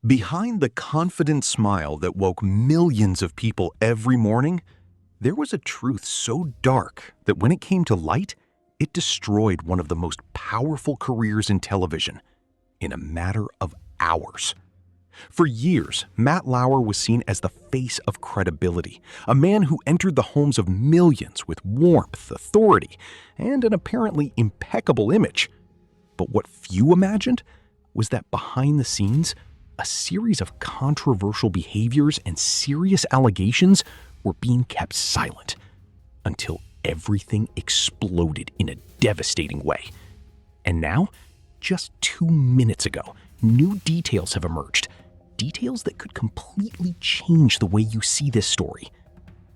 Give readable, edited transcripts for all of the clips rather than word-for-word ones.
Behind the confident smile that woke millions of people every morning, there was a truth so dark that when it came to light, it destroyed one of the most powerful careers in television in a matter of hours. For years, Matt Lauer was seen as the face of credibility, a man who entered the homes of millions with warmth, authority, and an apparently impeccable image. But what few imagined was that behind the scenes, a series of controversial behaviors and serious allegations were being kept silent until everything exploded in a devastating way. And now, just 2 minutes ago, new details have emerged. Details that could completely change the way you see this story.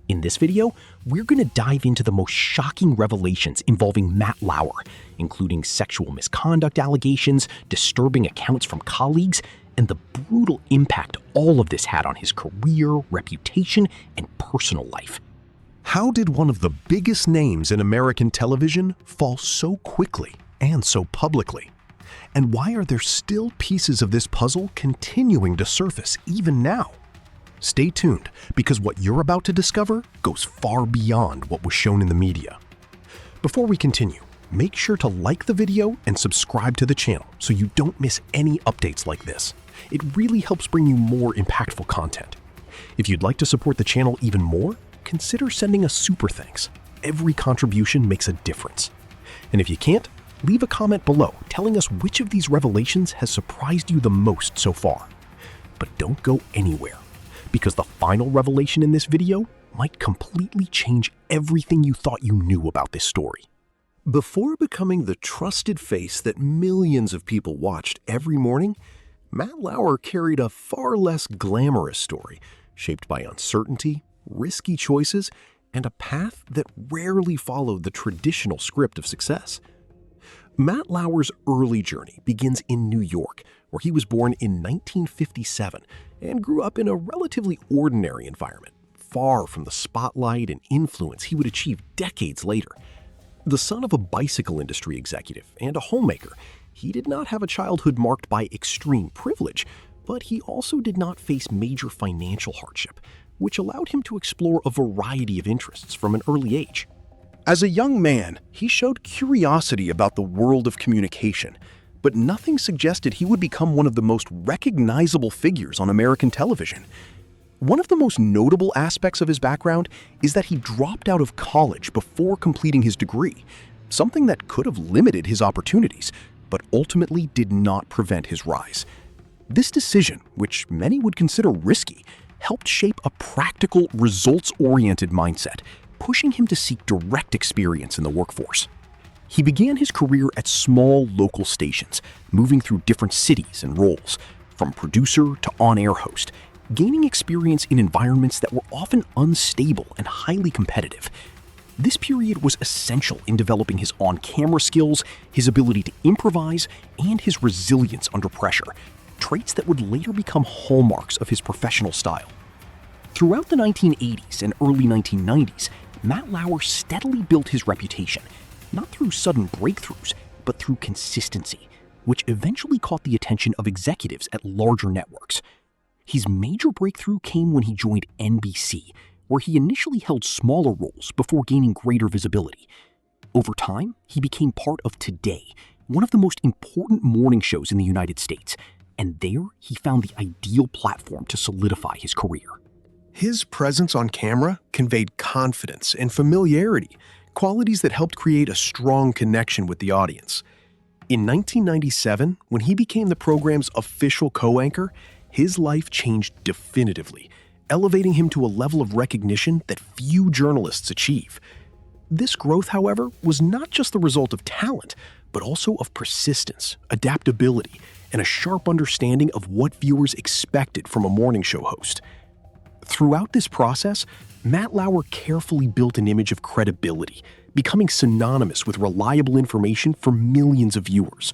In this video, we're going to dive into the most shocking revelations involving Matt Lauer, including sexual misconduct allegations, disturbing accounts from colleagues, and the brutal impact all of this had on his career, reputation, and personal life. How did one of the biggest names in American television fall so quickly and so publicly? And why are there still pieces of this puzzle continuing to surface even now? Stay tuned, because what you're about to discover goes far beyond what was shown in the media. Before we continue, make sure to like the video and subscribe to the channel so you don't miss any updates like this. It really helps bring you more impactful content. If you'd like to support the channel even more, consider sending a super thanks. Every contribution makes a difference. And if you can't, leave a comment below telling us which of these revelations has surprised you the most so far. But don't go anywhere, because the final revelation in this video might completely change everything you thought you knew about this story. Before becoming the trusted face that millions of people watched every morning, Matt Lauer carried a far less glamorous story, shaped by uncertainty, risky choices, and a path that rarely followed the traditional script of success. Matt Lauer's early journey begins in New York, where he was born in 1957 and grew up in a relatively ordinary environment, far from the spotlight and influence he would achieve decades later. The son of a bicycle industry executive and a homemaker, he did not have a childhood marked by extreme privilege, but he also did not face major financial hardship, which allowed him to explore a variety of interests from an early age. As a young man, he showed curiosity about the world of communication, but nothing suggested he would become one of the most recognizable figures on American television. One of the most notable aspects of his background is that he dropped out of college before completing his degree, something that could have limited his opportunities, but ultimately did not prevent his rise. This decision, which many would consider risky, helped shape a practical, results-oriented mindset, pushing him to seek direct experience in the workforce. He began his career at small local stations, moving through different cities and roles, from producer to on-air host, gaining experience in environments that were often unstable and highly competitive. This period was essential in developing his on-camera skills, his ability to improvise, and his resilience under pressure, traits that would later become hallmarks of his professional style. Throughout the 1980s and early 1990s, Matt Lauer steadily built his reputation, not through sudden breakthroughs, but through consistency, which eventually caught the attention of executives at larger networks. His major breakthrough came when he joined NBC, where he initially held smaller roles before gaining greater visibility. Over time, he became part of Today, one of the most important morning shows in the United States, and there he found the ideal platform to solidify his career. His presence on camera conveyed confidence and familiarity, qualities that helped create a strong connection with the audience. In 1997, when he became the program's official co-anchor, his life changed definitively, elevating him to a level of recognition that few journalists achieve. This growth, however, was not just the result of talent, but also of persistence, adaptability, and a sharp understanding of what viewers expected from a morning show host. Throughout this process, Matt Lauer carefully built an image of credibility, becoming synonymous with reliable information for millions of viewers.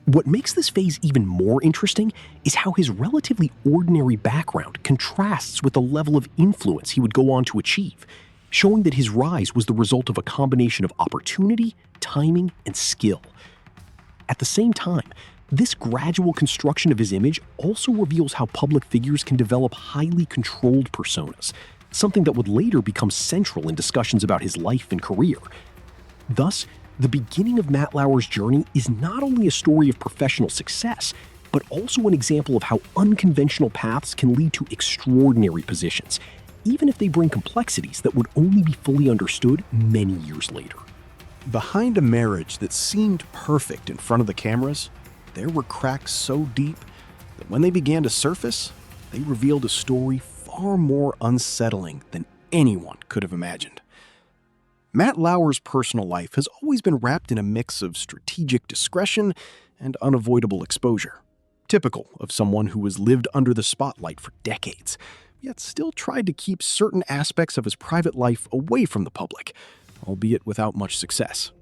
What makes this phase even more interesting is how his relatively ordinary background contrasts with the level of influence he would go on to achieve, showing that his rise was the result of a combination of opportunity, timing, and skill. At the same time, This gradual construction of his image also reveals how public figures can develop highly controlled personas, something that would later become central in discussions about his life and career. Thus, the beginning of Matt Lauer's journey is not only a story of professional success, but also an example of how unconventional paths can lead to extraordinary positions, even if they bring complexities that would only be fully understood many years later. Behind a marriage that seemed perfect in front of the cameras, there were cracks so deep that when they began to surface, they revealed a story far more unsettling than anyone could have imagined. Matt Lauer's personal life has always been wrapped in a mix of strategic discretion and unavoidable exposure, typical of someone who has lived under the spotlight for decades, yet still tried to keep certain aspects of his private life away from the public, albeit without much success.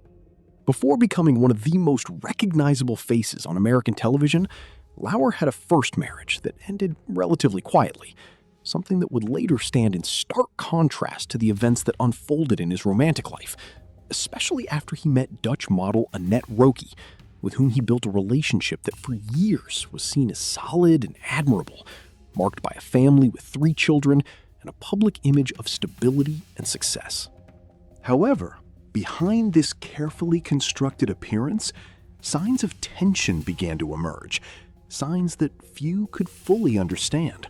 Before becoming one of the most recognizable faces on American television, Lauer had a first marriage that ended relatively quietly, something that would later stand in stark contrast to the events that unfolded in his romantic life, especially after he met Dutch model Annette Roque, with whom he built a relationship that for years was seen as solid and admirable, marked by a family with 3 children and a public image of stability and success. However, behind this carefully constructed appearance, signs of tension began to emerge, signs that few could fully understand.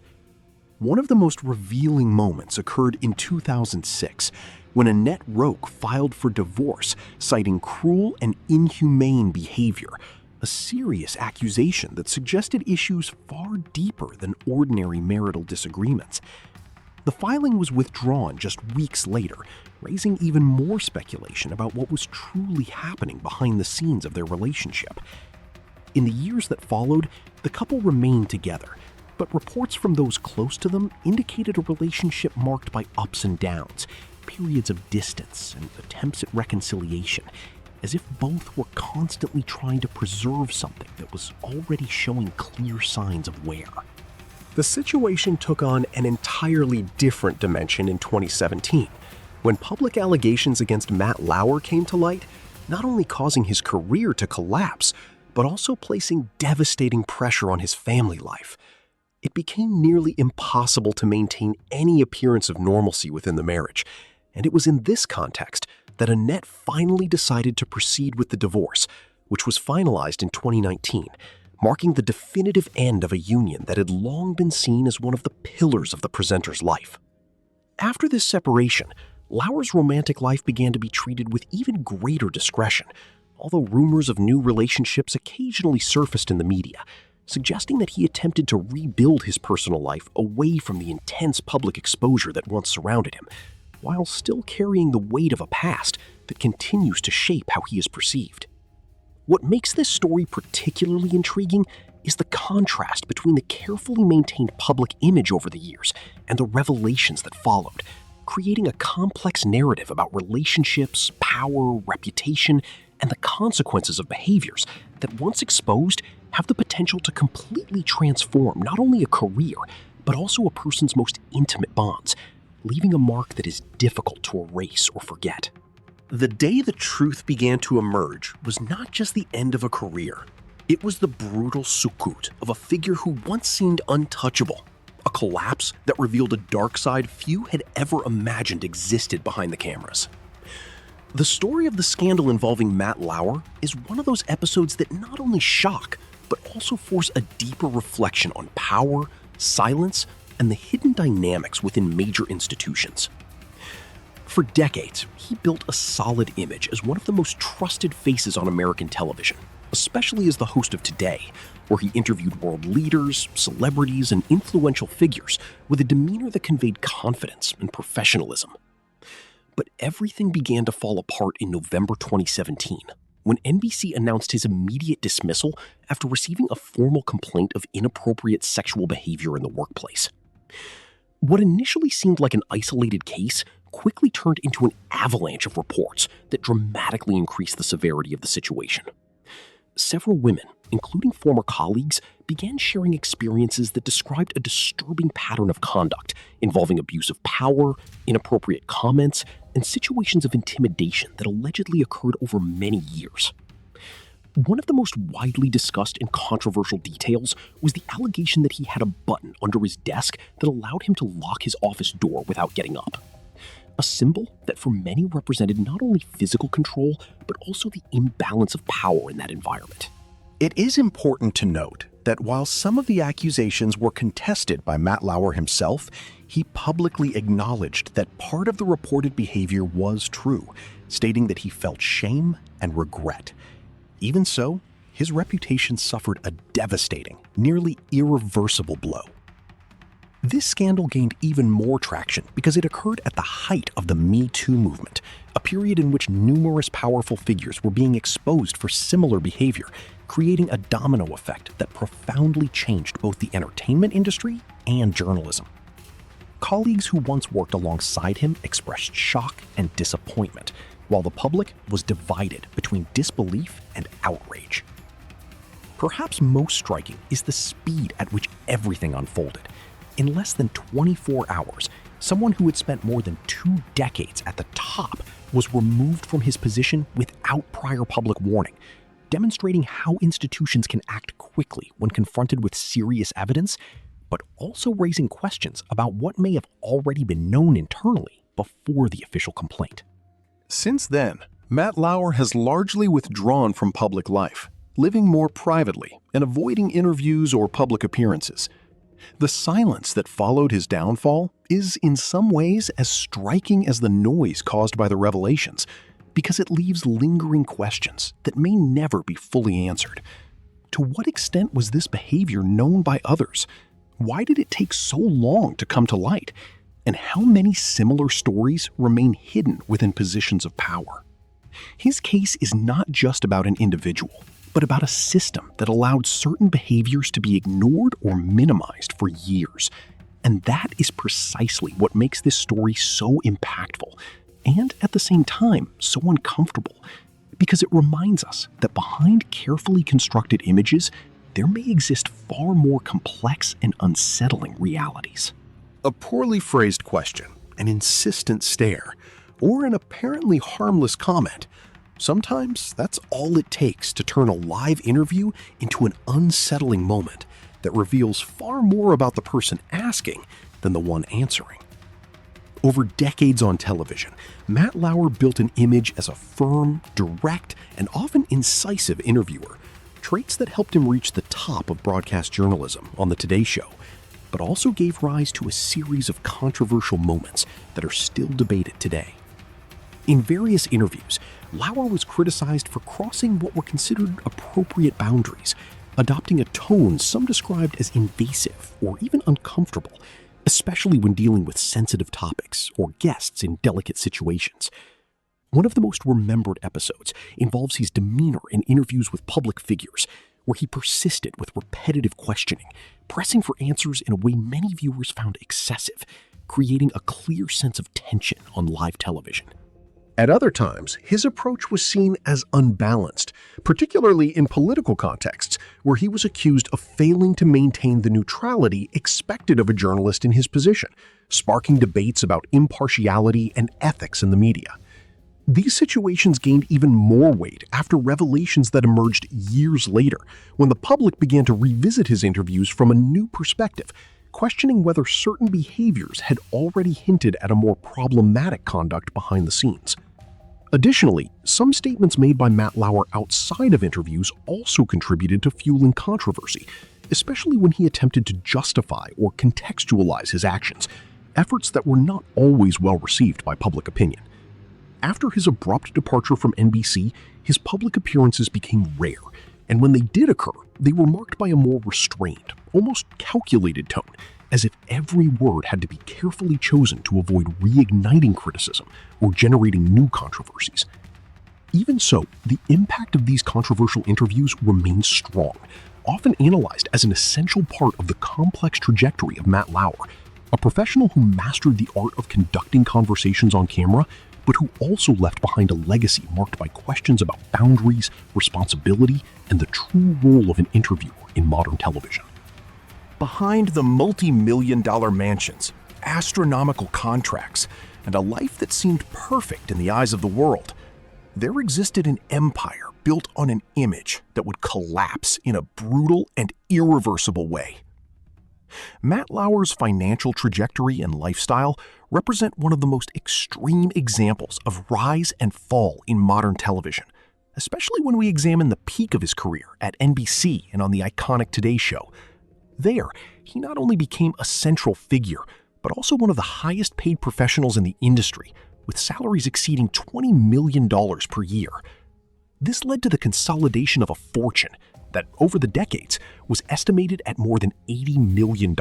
One of the most revealing moments occurred in 2006, when Annette Roque filed for divorce, citing cruel and inhumane behavior, a serious accusation that suggested issues far deeper than ordinary marital disagreements. The filing was withdrawn just weeks later, raising even more speculation about what was truly happening behind the scenes of their relationship. In the years that followed, the couple remained together, but reports from those close to them indicated a relationship marked by ups and downs, periods of distance, and attempts at reconciliation, as if both were constantly trying to preserve something that was already showing clear signs of wear. The situation took on an entirely different dimension in 2017, when public allegations against Matt Lauer came to light, not only causing his career to collapse, but also placing devastating pressure on his family life. It became nearly impossible to maintain any appearance of normalcy within the marriage, and it was in this context that Annette finally decided to proceed with the divorce, which was finalized in 2019, marking the definitive end of a union that had long been seen as one of the pillars of the presenter's life. After this separation, Lauer's romantic life began to be treated with even greater discretion, although rumors of new relationships occasionally surfaced in the media, suggesting that he attempted to rebuild his personal life away from the intense public exposure that once surrounded him, while still carrying the weight of a past that continues to shape how he is perceived. What makes this story particularly intriguing is the contrast between the carefully maintained public image over the years and the revelations that followed, creating a complex narrative about relationships, power, reputation, and the consequences of behaviors that, once exposed, have the potential to completely transform not only a career, but also a person's most intimate bonds, leaving a mark that is difficult to erase or forget. The day the truth began to emerge was not just the end of a career. It was the brutal sukut of a figure who once seemed untouchable, a collapse that revealed a dark side few had ever imagined existed behind the cameras. The story of the scandal involving Matt Lauer is one of those episodes that not only shock, but also force a deeper reflection on power, silence, and the hidden dynamics within major institutions. For decades, he built a solid image as one of the most trusted faces on American television, especially as the host of Today, where he interviewed world leaders, celebrities, and influential figures with a demeanor that conveyed confidence and professionalism. But everything began to fall apart in November 2017, when NBC announced his immediate dismissal after receiving a formal complaint of inappropriate sexual behavior in the workplace. What initially seemed like an isolated case quickly turned into an avalanche of reports that dramatically increased the severity of the situation. Several women, including former colleagues, began sharing experiences that described a disturbing pattern of conduct involving abuse of power, inappropriate comments, and situations of intimidation that allegedly occurred over many years. One of the most widely discussed and controversial details was the allegation that he had a button under his desk that allowed him to lock his office door without getting up. A symbol that for many represented not only physical control, but also the imbalance of power in that environment. It is important to note that while some of the accusations were contested by Matt Lauer himself, he publicly acknowledged that part of the reported behavior was true, stating that he felt shame and regret. Even so, his reputation suffered a devastating, nearly irreversible blow. This scandal gained even more traction because it occurred at the height of the Me Too movement, a period in which numerous powerful figures were being exposed for similar behavior, creating a domino effect that profoundly changed both the entertainment industry and journalism. Colleagues who once worked alongside him expressed shock and disappointment, while the public was divided between disbelief and outrage. Perhaps most striking is the speed at which everything unfolded. In less than 24 hours, someone who had spent more than 2 decades at the top was removed from his position without prior public warning, demonstrating how institutions can act quickly when confronted with serious evidence, but also raising questions about what may have already been known internally before the official complaint. Since then, Matt Lauer has largely withdrawn from public life, living more privately and avoiding interviews or public appearances. The silence that followed his downfall is in some ways as striking as the noise caused by the revelations, because it leaves lingering questions that may never be fully answered. To what extent was this behavior known by others? Why did it take so long to come to light? And how many similar stories remain hidden within positions of power? His case is not just about an individual, but about a system that allowed certain behaviors to be ignored or minimized for years. And that is precisely what makes this story so impactful, and at the same time, so uncomfortable, because it reminds us that behind carefully constructed images, there may exist far more complex and unsettling realities. A poorly phrased question, an insistent stare, or an apparently harmless comment. Sometimes that's all it takes to turn a live interview into an unsettling moment that reveals far more about the person asking than the one answering. Over decades on television, Matt Lauer built an image as a firm, direct, and often incisive interviewer, traits that helped him reach the top of broadcast journalism on The Today Show, but also gave rise to a series of controversial moments that are still debated today. In various interviews, Lauer was criticized for crossing what were considered appropriate boundaries, adopting a tone some described as invasive or even uncomfortable, especially when dealing with sensitive topics or guests in delicate situations. One of the most remembered episodes involves his demeanor in interviews with public figures, where he persisted with repetitive questioning, pressing for answers in a way many viewers found excessive, creating a clear sense of tension on live television. At other times, his approach was seen as unbalanced, particularly in political contexts, where he was accused of failing to maintain the neutrality expected of a journalist in his position, sparking debates about impartiality and ethics in the media. These situations gained even more weight after revelations that emerged years later, when the public began to revisit his interviews from a new perspective, questioning whether certain behaviors had already hinted at a more problematic conduct behind the scenes. Additionally, some statements made by Matt Lauer outside of interviews also contributed to fueling controversy, especially when he attempted to justify or contextualize his actions, efforts that were not always well received by public opinion. After his abrupt departure from NBC, his public appearances became rare, and when they did occur, they were marked by a more restrained, almost calculated tone, as if every word had to be carefully chosen to avoid reigniting criticism or generating new controversies. Even so, the impact of these controversial interviews remains strong, often analyzed as an essential part of the complex trajectory of Matt Lauer, a professional who mastered the art of conducting conversations on camera, but who also left behind a legacy marked by questions about boundaries, responsibility, and the true role of an interviewer in modern television. Behind the multi-million-dollar mansions, astronomical contracts, and a life that seemed perfect in the eyes of the world, there existed an empire built on an image that would collapse in a brutal and irreversible way. Matt Lauer's financial trajectory and lifestyle represent one of the most extreme examples of rise and fall in modern television, especially when we examine the peak of his career at NBC and on the iconic Today Show. There, he not only became a central figure, but also one of the highest paid professionals in the industry, with salaries exceeding $20 million per year. This led to the consolidation of a fortune that, over the decades, was estimated at more than $80 million,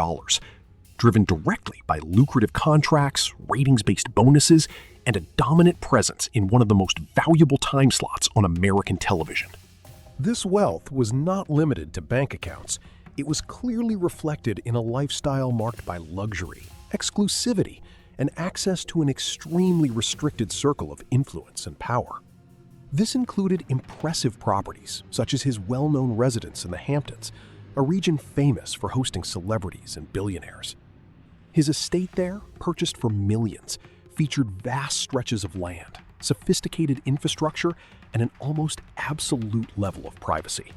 driven directly by lucrative contracts, ratings-based bonuses, and a dominant presence in one of the most valuable time slots on American television. This wealth was not limited to bank accounts. It was clearly reflected in a lifestyle marked by luxury, exclusivity, and access to an extremely restricted circle of influence and power. This included impressive properties, such as his well-known residence in the Hamptons, a region famous for hosting celebrities and billionaires. His estate there, purchased for millions, featured vast stretches of land, sophisticated infrastructure, and an almost absolute level of privacy.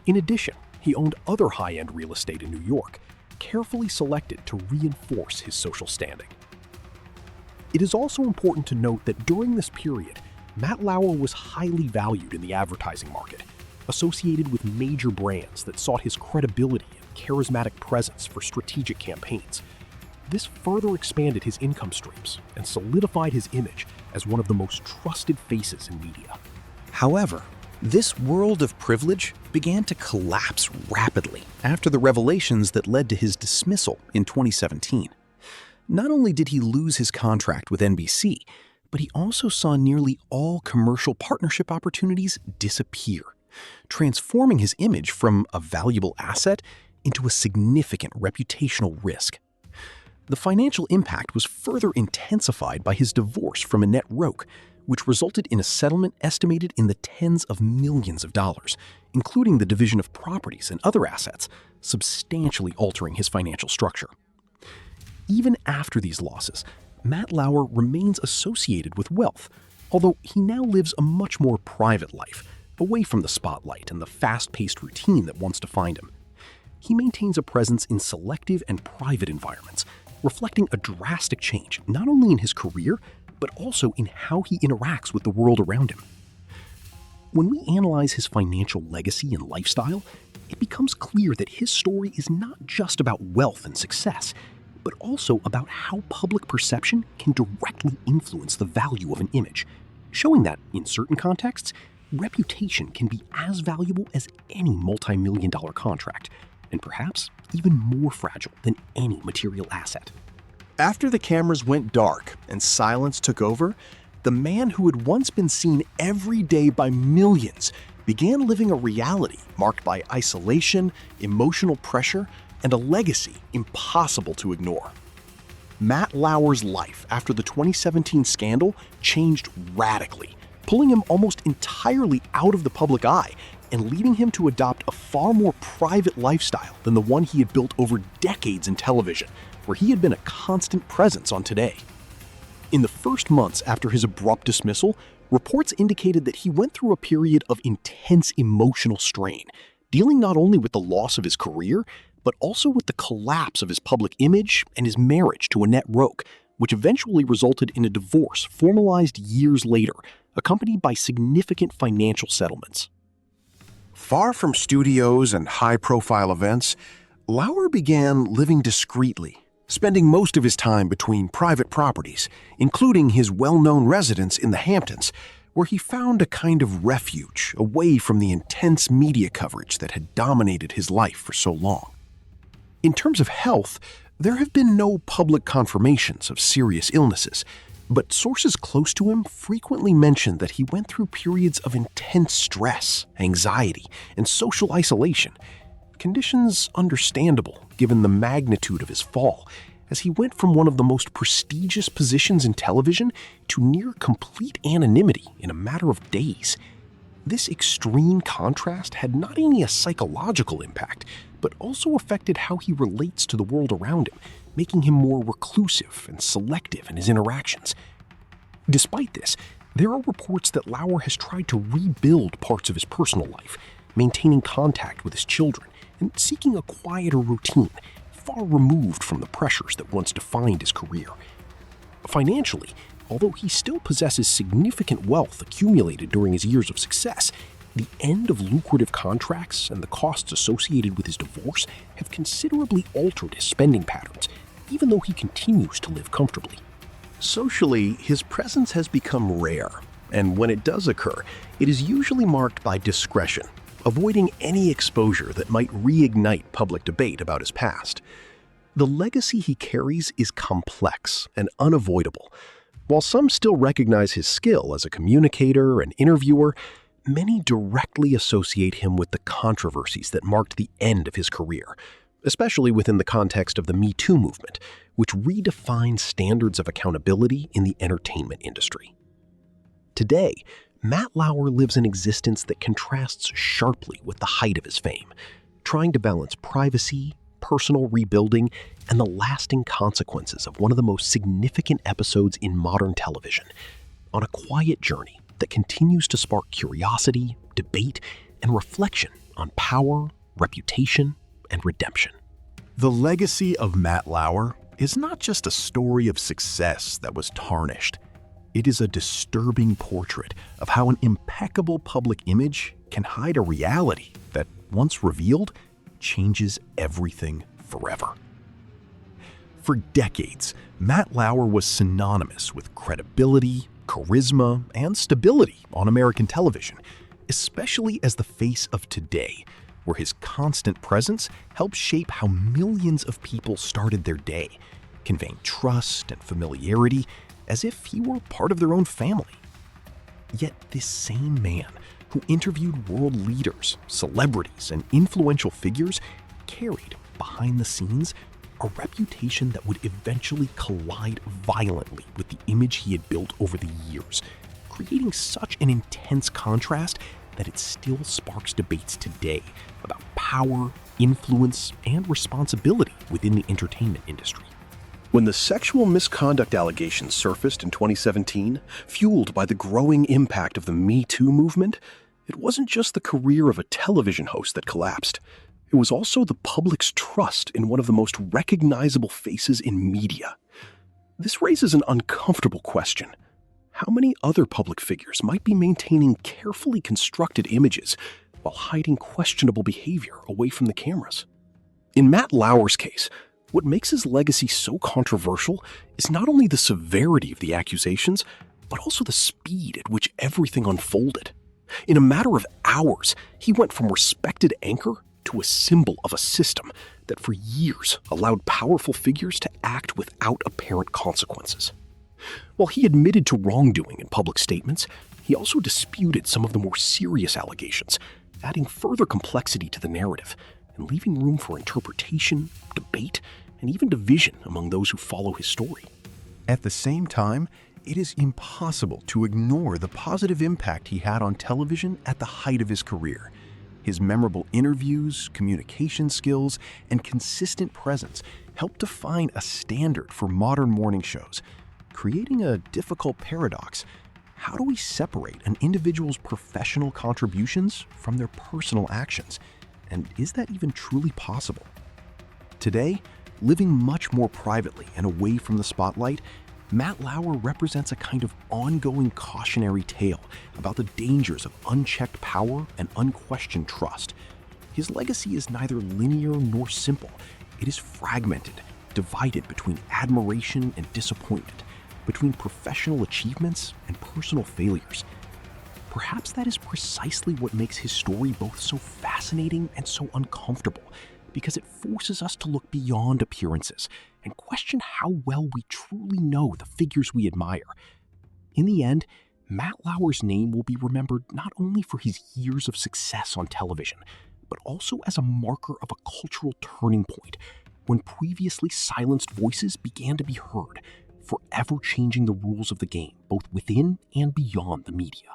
In addition, he owned other high-end real estate in New York, carefully selected to reinforce his social standing. It is also important to note that during this period, Matt Lauer was highly valued in the advertising market, associated with major brands that sought his credibility and charismatic presence for strategic campaigns. This further expanded his income streams and solidified his image as one of the most trusted faces in media. However, this world of privilege began to collapse rapidly after the revelations that led to his dismissal in 2017. Not only did he lose his contract with NBC, but he also saw nearly all commercial partnership opportunities disappear, transforming his image from a valuable asset into a significant reputational risk. The financial impact was further intensified by his divorce from Annette Roque, which resulted in a settlement estimated in the tens of millions of dollars, including the division of properties and other assets, substantially altering his financial structure. Even after these losses, Matt Lauer remains associated with wealth, although he now lives a much more private life, away from the spotlight and the fast-paced routine that once defined him. He maintains a presence in selective and private environments, reflecting a drastic change not only in his career, but also in how he interacts with the world around him. When we analyze his financial legacy and lifestyle, it becomes clear that his story is not just about wealth and success, but also about how public perception can directly influence the value of an image, showing that, in certain contexts, reputation can be as valuable as any multi-million-dollar contract, and perhaps even more fragile than any material asset. After the cameras went dark and silence took over, the man who had once been seen every day by millions began living a reality marked by isolation, emotional pressure, and a legacy impossible to ignore. Matt Lauer's life after the 2017 scandal changed radically, pulling him almost entirely out of the public eye and leading him to adopt a far more private lifestyle than the one he had built over decades in television, where he had been a constant presence on Today. In the first months after his abrupt dismissal, reports indicated that he went through a period of intense emotional strain, dealing not only with the loss of his career, but also with the collapse of his public image and his marriage to Annette Roque, which eventually resulted in a divorce formalized years later, accompanied by significant financial settlements. Far from studios and high-profile events, Lauer began living discreetly, spending most of his time between private properties, including his well-known residence in the Hamptons, where he found a kind of refuge away from the intense media coverage that had dominated his life for so long. In terms of health, there have been no public confirmations of serious illnesses, but sources close to him frequently mention that he went through periods of intense stress, anxiety, and social isolation, conditions understandable given the magnitude of his fall, as he went from one of the most prestigious positions in television to near complete anonymity in a matter of days. This extreme contrast had not only a psychological impact, but also affected how he relates to the world around him, making him more reclusive and selective in his interactions. Despite this, There are reports that Lauer has tried to rebuild parts of his personal life, maintaining contact with his children and seeking a quieter routine, far removed from the pressures that once defined his career. Financially, although he still possesses significant wealth accumulated during his years of success, the end of lucrative contracts and the costs associated with his divorce have considerably altered his spending patterns, even though he continues to live comfortably. Socially, his presence has become rare, and when it does occur, it is usually marked by discretion, avoiding any exposure that might reignite public debate about his past. The legacy he carries is complex and unavoidable. While some still recognize his skill as a communicator and interviewer, many directly associate him with the controversies that marked the end of his career, especially within the context of the Me Too movement, which redefined standards of accountability in the entertainment industry. Today, Matt Lauer lives an existence that contrasts sharply with the height of his fame, trying to balance privacy, personal rebuilding, and the lasting consequences of one of the most significant episodes in modern television, on a quiet journey that continues to spark curiosity, debate, and reflection on power, reputation, and redemption. The legacy of Matt Lauer is not just a story of success that was tarnished. It is a disturbing portrait of how an impeccable public image can hide a reality that, once revealed, changes everything forever. For decades, Matt Lauer was synonymous with credibility, charisma, and stability on American television, especially as the face of today, where his constant presence helped shape how millions of people started their day, conveying trust and familiarity as if he were part of their own family. Yet this same man, who interviewed world leaders, celebrities, and influential figures, carried, behind the scenes, a reputation that would eventually collide violently with the image he had built over the years, creating such an intense contrast that it still sparks debates today about power, influence, and responsibility within the entertainment industry. When the sexual misconduct allegations surfaced in 2017, fueled by the growing impact of the Me Too movement, it wasn't just the career of a television host that collapsed. It was also the public's trust in one of the most recognizable faces in media. This raises an uncomfortable question. How many other public figures might be maintaining carefully constructed images while hiding questionable behavior away from the cameras? In Matt Lauer's case, what makes his legacy so controversial is not only the severity of the accusations, but also the speed at which everything unfolded. In a matter of hours, he went from respected anchor to a symbol of a system that for years allowed powerful figures to act without apparent consequences. While he admitted to wrongdoing in public statements, he also disputed some of the more serious allegations, adding further complexity to the narrative and leaving room for interpretation, debate, and even division among those who follow his story. At the same time, it is impossible to ignore the positive impact he had on television at the height of his career. His memorable interviews, communication skills, and consistent presence helped define a standard for modern morning shows, creating a difficult paradox. How do we separate an individual's professional contributions from their personal actions? And is that even truly possible? Today, living much more privately and away from the spotlight, Matt Lauer represents a kind of ongoing cautionary tale about the dangers of unchecked power and unquestioned trust. His legacy is neither linear nor simple. It is fragmented, divided between admiration and disappointment, between professional achievements and personal failures. Perhaps that is precisely what makes his story both so fascinating and so uncomfortable, because it forces us to look beyond appearances and question how well we truly know the figures we admire. In the end, Matt Lauer's name will be remembered not only for his years of success on television, but also as a marker of a cultural turning point, when previously silenced voices began to be heard, forever changing the rules of the game, both within and beyond the media.